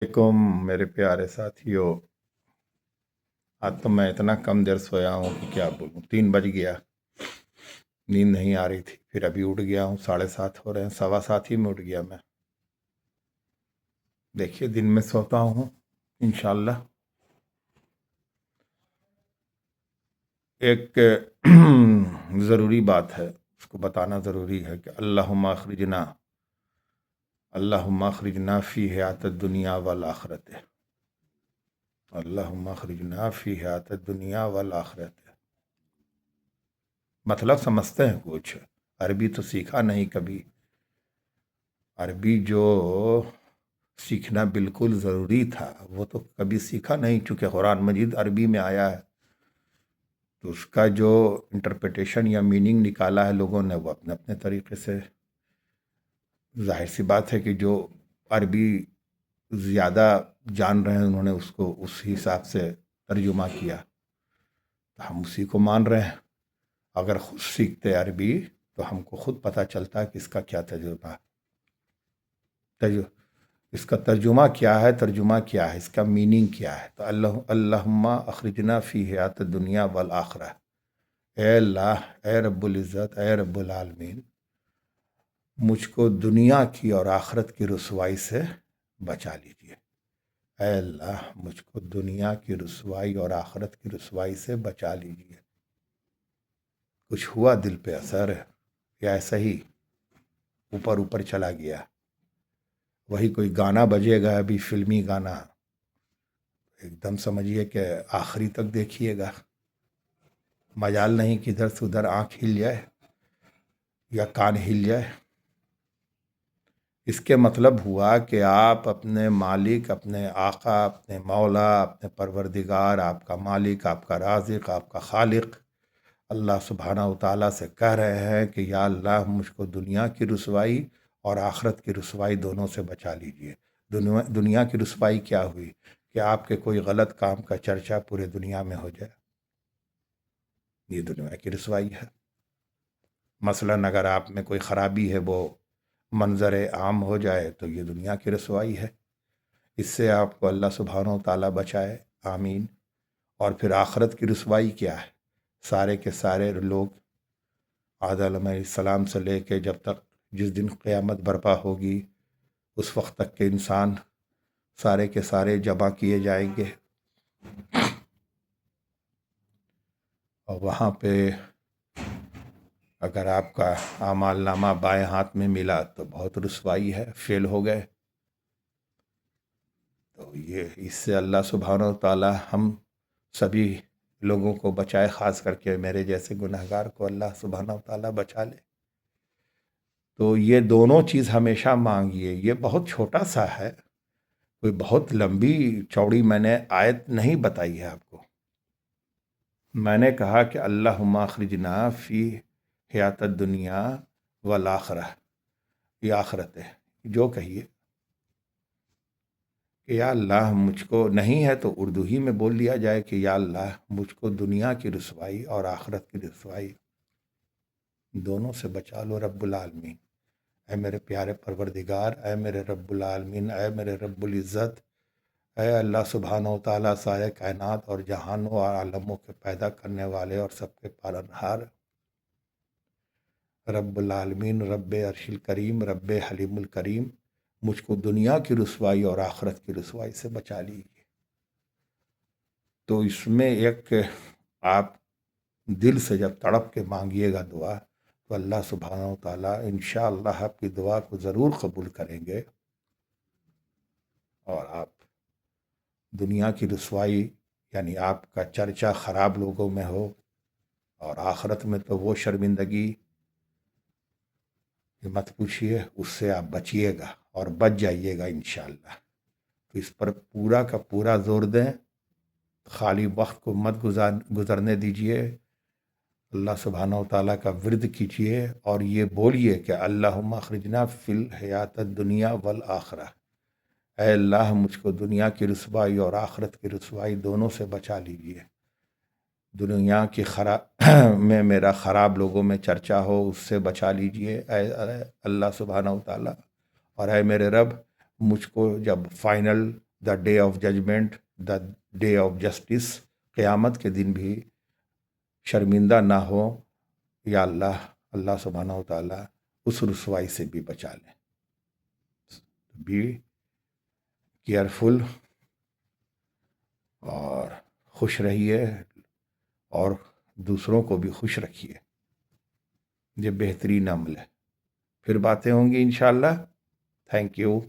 علیکم میرے پیارے ساتھیوں، آج تو میں اتنا کم دیر سویا ہوں کہ کیا بولوں، 3 بج گیا، نیند نہیں آ رہی تھی، پھر ابھی اٹھ گیا ہوں، 7:30 ہو رہے ہیں، 7:15 ہی میں اٹھ گیا میں۔ دیکھیے دن میں سوتا ہوں انشاءاللہ۔ ایک ضروری بات ہے، اس کو بتانا ضروری ہے کہ اللہم اخرجنا فی حیات الدنیا والآخرت، اللہم اخرجنا فی حیات الدنیا والآخرت۔ مطلب سمجھتے ہیں کچھ؟ عربی تو سیکھا نہیں کبھی، عربی جو سیکھنا بالکل ضروری تھا وہ تو کبھی سیکھا نہیں، چونکہ قرآن مجید عربی میں آیا ہے، تو اس کا جو انٹرپریٹیشن یا میننگ نکالا ہے لوگوں نے وہ اپنے اپنے طریقے سے۔ ظاہر سی بات ہے کہ جو عربی زیادہ جان رہے ہیں انہوں نے اس کو اس حساب سے ترجمہ کیا، تو ہم اسی کو مان رہے ہیں۔ اگر خود سیکھتے عربی تو ہم کو خود پتہ چلتا ہے کہ اس کا کیا تجربہ اس کا ترجمہ کیا ہے، اس کا میننگ کیا ہے۔ تو اللہم اخرجنا فی حیات الدنیا والآخرہ، اے اللہ، اے رب العزت، اے رب العالمین، مجھ کو دنیا کی اور آخرت کی رسوائی سے بچا لیجیے۔ اے اللہ، مجھ کو دنیا کی رسوائی اور آخرت کی رسوائی سے بچا لیجیے۔ کچھ ہوا دل پہ اثر یا ایسا ہی اوپر اوپر چلا گیا؟ وہی کوئی گانا بجے گا ابھی، فلمی گانا، ایک دم سمجھیے کہ آخری تک دیکھیے گا، مجال نہیں کہ ادھر سے ادھر آنکھ ہل جائے یا کان ہل جائے۔ اس کے مطلب ہوا کہ آپ اپنے مالک، اپنے آقا، اپنے مولا، اپنے پروردگار، آپ کا مالک، آپ کا رازق، آپ کا خالق اللہ سبحانہ و تعالیٰ سے کہہ رہے ہیں کہ یا اللہ، مجھ کو دنیا کی رسوائی اور آخرت کی رسوائی دونوں سے بچا لیجئے۔ دنیا کی رسوائی کیا ہوئی کہ آپ کے کوئی غلط کام کا چرچا پورے دنیا میں ہو جائے، یہ دنیا کی رسوائی ہے۔ مثلاً اگر آپ میں کوئی خرابی ہے وہ منظر عام ہو جائے تو یہ دنیا کی رسوائی ہے، اس سے آپ کو اللہ سبحانہ و تعالیٰ بچائے، آمین۔ اور پھر آخرت کی رسوائی کیا ہے؟ سارے کے سارے لوگ آدم علیہ السلام سے لے کے جب تک جس دن قیامت برپا ہوگی اس وقت تک کے انسان سارے کے سارے جمع کیے جائیں گے، اور وہاں پہ اگر آپ کا اعمال نامہ بائیں ہاتھ میں ملا تو بہت رسوائی ہے، فیل ہو گئے۔ تو یہ اس سے اللہ سبحانہ و تعالی ہم سبھی لوگوں کو بچائے، خاص کر کے میرے جیسے گنہگار کو اللہ سبحانہ و تعالی بچا لے۔ تو یہ دونوں چیز ہمیشہ مانگیے۔ یہ بہت چھوٹا سا ہے، کوئی بہت لمبی چوڑی میں نے آیت نہیں بتائی ہے آپ کو۔ میں نے کہا کہ اللہم اخرجنا فی حیات الدنیا والآخرہ، یہ آخرت ہے، جو کہیے کہ یا اللہ مجھ کو، نہیں ہے تو اردو ہی میں بول لیا جائے کہ یا اللہ مجھ کو دنیا کی رسوائی اور آخرت کی رسوائی دونوں سے بچا لو رب العالمین۔ اے میرے پیارے پروردگار، اے میرے رب العالمین، اے میرے رب العزت، اے اللہ سبحانہ و تعالیٰ سارے کائنات اور جہانوں اور عالموں کے پیدا کرنے والے اور سب کے پالنہار رب العالمین، رب عرش الکریم، رب حلیم الکریم، مجھ کو دنیا کی رسوائی اور آخرت کی رسوائی سے بچا لیجیے۔ تو اس میں ایک آپ دل سے جب تڑپ کے مانگیے گا دعا تو اللہ سبحانہ و تعالیٰ انشاءاللہ آپ کی دعا کو ضرور قبول کریں گے، اور آپ دنیا کی رسوائی یعنی آپ کا چرچا خراب لوگوں میں ہو، اور آخرت میں تو وہ شرمندگی کہ مت پوچھیے، اس سے آپ بچیے گا اور بچ جائیے گا انشاءاللہ۔ تو اس پر پورا کا پورا زور دیں، خالی وقت کو مت گزرنے دیجیے، اللہ سبحانہ و تعالیٰ کا ورد کیجیے اور یہ بولیے کہ اللہم اخرجنا فی الحیات الدنیا والآخرہ، اے اللہ مجھ کو دنیا کی رسوائی اور آخرت کی رسوائی دونوں سے بچا لیجیے۔ دنیا کی میں میرا خراب لوگوں میں چرچا ہو، اس سے بچا لیجیے اے اللہ سبحانہ و تعالیٰ، اور اے میرے رب مجھ کو جب final the day of judgment, the day of justice, قیامت کے دن بھی شرمندہ نہ ہو، یا اللہ سبحانہ و تعالیٰ اس رسوائی سے بھی بچا لیں. بی کیئرفل، اور خوش رہیے اور دوسروں کو بھی خوش رکھیے. یہ بہترین عمل ہے. پھر باتیں ہوں گی انشاءاللہ. Thank you.